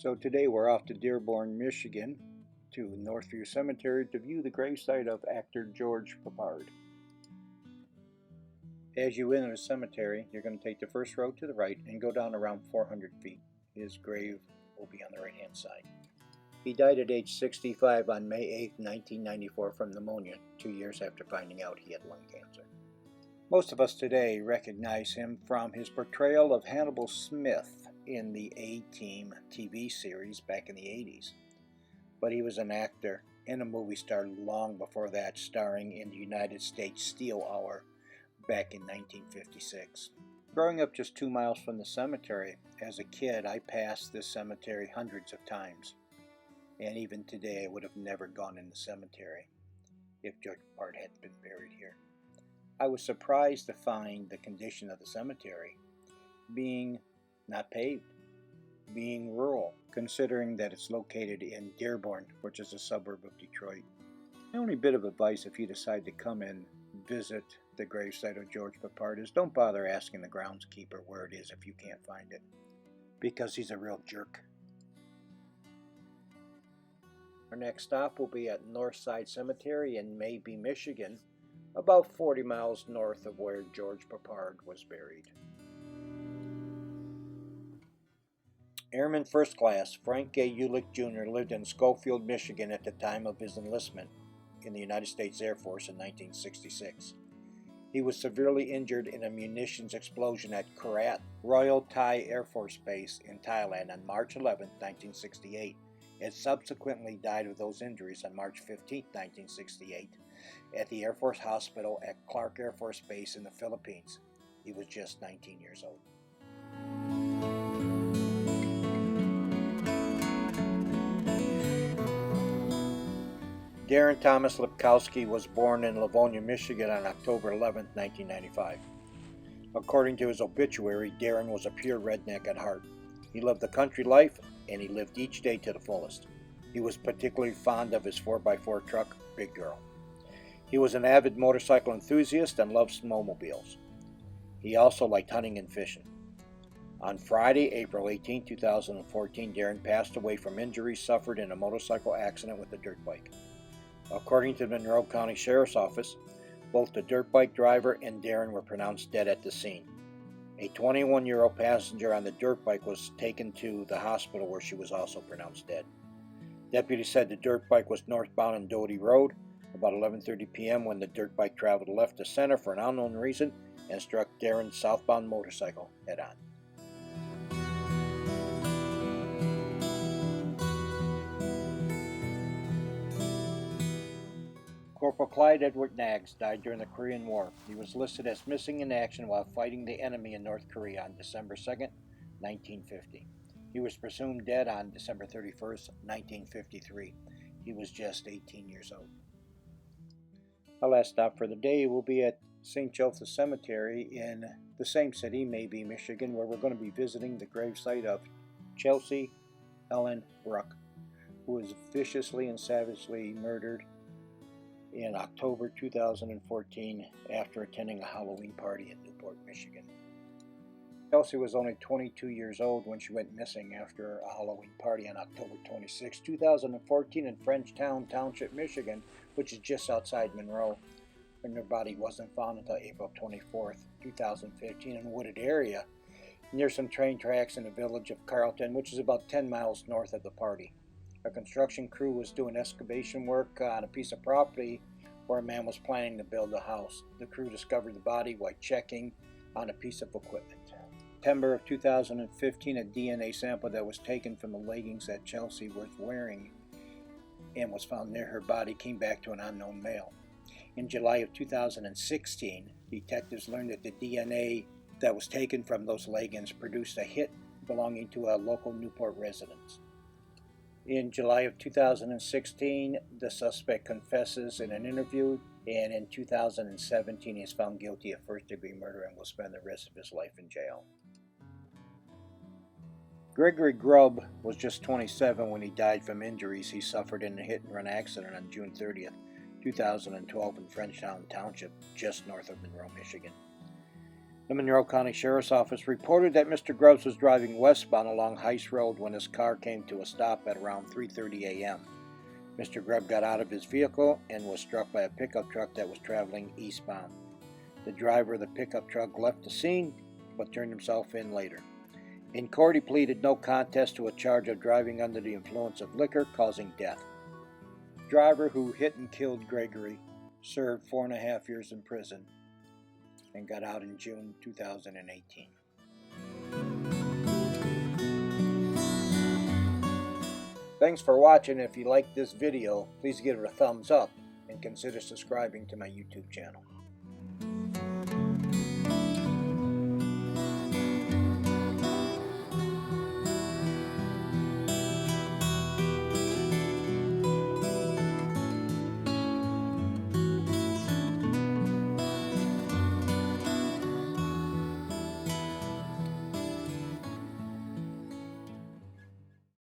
So today we're off to Dearborn, Michigan to Northview Cemetery to view the gravesite of actor George Preppard. As you enter the cemetery, you're going to take the first road to the right and go down around 400 feet. His grave will be on the right hand side. He died at age 65 on May 8, 1994 from pneumonia, 2 years after finding out he had lung cancer. Most of us today recognize him from his portrayal of Hannibal Smith in the A-Team TV series back in the 80s. But he was an actor and a movie star long before that, starring in the United States Steel Hour back in 1956. Growing up just 2 miles from the cemetery, as a kid I passed this cemetery hundreds of times. And even today I would have never gone in the cemetery if George Preppard hadn't been buried here. I was surprised to find the condition of the cemetery being not paved, being rural, considering that it's located in Dearborn, which is a suburb of Detroit. The only bit of advice if you decide to come and visit the gravesite of George Preppard is don't bother asking the groundskeeper where it is if you can't find it, because he's a real jerk. Our next stop will be at Northside Cemetery in Maybe, Michigan, about 40 miles north of where George Preppard was buried. Airman First Class Frank Gay Yulik Jr. lived in Schofield, Michigan at the time of his enlistment in the United States Air Force in 1966. He was severely injured in a munitions explosion at Korat Royal Thai Air Force Base in Thailand on March 11, 1968, and subsequently died of those injuries on March 15, 1968, at the Air Force Hospital at Clark Air Force Base in the Philippines. He was just 19 years old. Darron Thomas Lipowski was born in Livonia, Michigan on October 11, 1995. According to his obituary, Darron was a pure redneck at heart. He loved the country life, and he lived each day to the fullest. He was particularly fond of his 4x4 truck, Big Girl. He was an avid motorcycle enthusiast and loved snowmobiles. He also liked hunting and fishing. On Friday, April 18, 2014, Darron passed away from injuries suffered in a motorcycle accident with a dirt bike. According to the Monroe County Sheriff's Office, both the dirt bike driver and Darron were pronounced dead at the scene. A 21-year-old passenger on the dirt bike was taken to the hospital where she was also pronounced dead. Deputies said the dirt bike was northbound on Doty Road about 11:30 p.m. when the dirt bike traveled left to center for an unknown reason and struck Darron's southbound motorcycle head-on. Corporal Clyde Edward Nags died during the Korean War. He was listed as missing in action while fighting the enemy in North Korea on December 2, 1950. He was presumed dead on December 31, 1953. He was just 18 years old. Our last stop for the day will be at St. Joseph's Cemetery in the same city, Maybe, Michigan, where we're going to be visiting the gravesite of Chelsea Ellen Bruck, who was viciously and savagely murdered in October 2014 after attending a Halloween party in Newport, Michigan. Chelsea was only 22 years old when she went missing after a Halloween party on October 26, 2014 in Frenchtown Township, Michigan, which is just outside Monroe, and her body wasn't found until April 24, 2015 in a wooded area near some train tracks in the village of Carlton, which is about 10 miles north of the party. A construction crew was doing excavation work on a piece of property where a man was planning to build a house. The crew discovered the body while checking on a piece of equipment. September of 2015, a DNA sample that was taken from the leggings that Chelsea was wearing and was found near her body came back to an unknown male. In July of 2016, detectives learned that the DNA that was taken from those leggings produced a hit belonging to a local Newport resident. In July of 2016, the suspect confesses in an interview, and in 2017 he is found guilty of first-degree murder and will spend the rest of his life in jail. Gregory Grubb was just 27 when he died from injuries he suffered in a hit-and-run accident on June 30th, 2012 in Frenchtown Township, just north of Monroe, Michigan. The Monroe County Sheriff's Office reported that Mr. Grubb was driving westbound along Heiss Road when his car came to a stop at around 3:30 a.m. Mr. Grubb got out of his vehicle and was struck by a pickup truck that was traveling eastbound. The driver of the pickup truck left the scene, but turned himself in later. In court, he pleaded no contest to a charge of driving under the influence of liquor causing death. The driver who hit and killed Gregory served 4.5 years in prison and got out in June 2018. Thanks for watching. If you liked this video, please give it a thumbs up and consider subscribing to my YouTube channel.